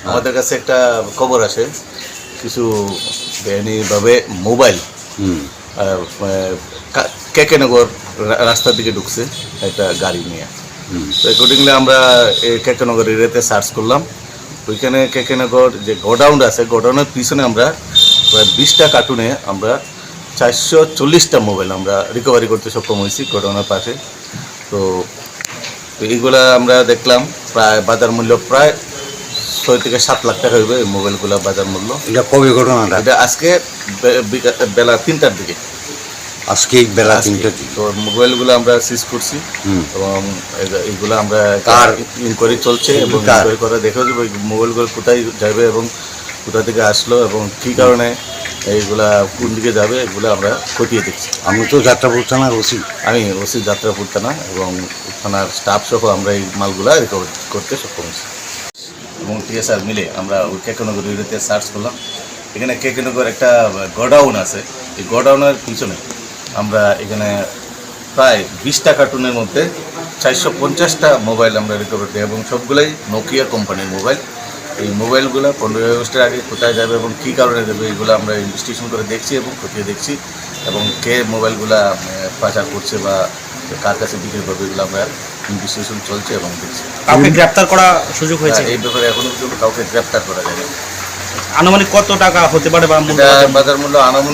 আমাদের কাছে একটা খবর আসে কিছু বেআইনিভাবে মোবাইল কেকেনগর রাস্তার দিকে ঢুকছে একটা গাড়ি নিয়ে। তো অ্যাকর্ডিংলি আমরা এই কেকেনগর এরিয়াতে সার্চ করলাম। ওইখানে কেকেনগর যে গোডাউন আছে, গোডাউনের পিছনে আমরা প্রায় 20টা কার্টুনে আমরা 440টা মোবাইল আমরা রিকভারি করতে সক্ষম হয়েছি গোডাউনের পাশে। তো এইগুলা আমরা দেখলাম প্রায় বাজার মূল্য প্রায় 6 থেকে 7 লাখ টাকা হইবে এই মোবাইলগুলো বাজার মূল্য। এটা কবে ঘটনাটা? এটা আজকে বেলা 3টার দিকে। আজকে বেলা 3টার দিকে। তো মোবাইলগুলো আমরা সিজ করছি এবং এইগুলো আমরা ইনকোয়ারি চলছে এবং ইনকোয়ারি করে দেখা যাবে মোবাইলগুলো কোথায় যাবে এবং কোথা থেকে আসলো এবং কী কারণে এইগুলা কোন দিকে যাবে এগুলো আমরা খতিয়ে দেখছি। আমি তো যাত্রাপুর থানার ওসি। আমি ওসি যাত্রাপুর থানা এবং থানার স্টাফ সহ আমরা এই মালগুলা রিকভার করতে সক্ষম হয়েছি এবং টিএসআর মিলে আমরা ওই কেকেনগর এরিয়াতে সার্চ করলাম। এখানে কেকেনগর একটা গোডাউন আছে, এই গোডাউনের পিছনে আমরা এখানে প্রায় 20টা কার্টুনের মধ্যে 450টা মোবাইল আমরা রিকভার করি এবং সবগুলোই নোকিয়া কোম্পানির মোবাইল। এই মোবাইলগুলো 15 আগস্টের আগে কোথায় যাবে এবং কী কারণে যাবে এইগুলো আমরা ইনভেস্টিগেশন করে দেখছি এবং খতিয়ে দেখছি এবং কে মোবাইলগুলা পাচার করছে বা কার কাছে বিক্রি করবে এগুলো আমরা ইনভেস্টিগেশন চলছে এবং দেখছি। কাউকে গ্রেপ্তার করা সুযোগ হয়েছে? এই ব্যাপারে এখনো পর্যন্ত কাউকে গ্রেপ্তার করা যায়নি। আনুমানিক কত টাকা হতে পারে বা বাজার মূল্য আনুমানিক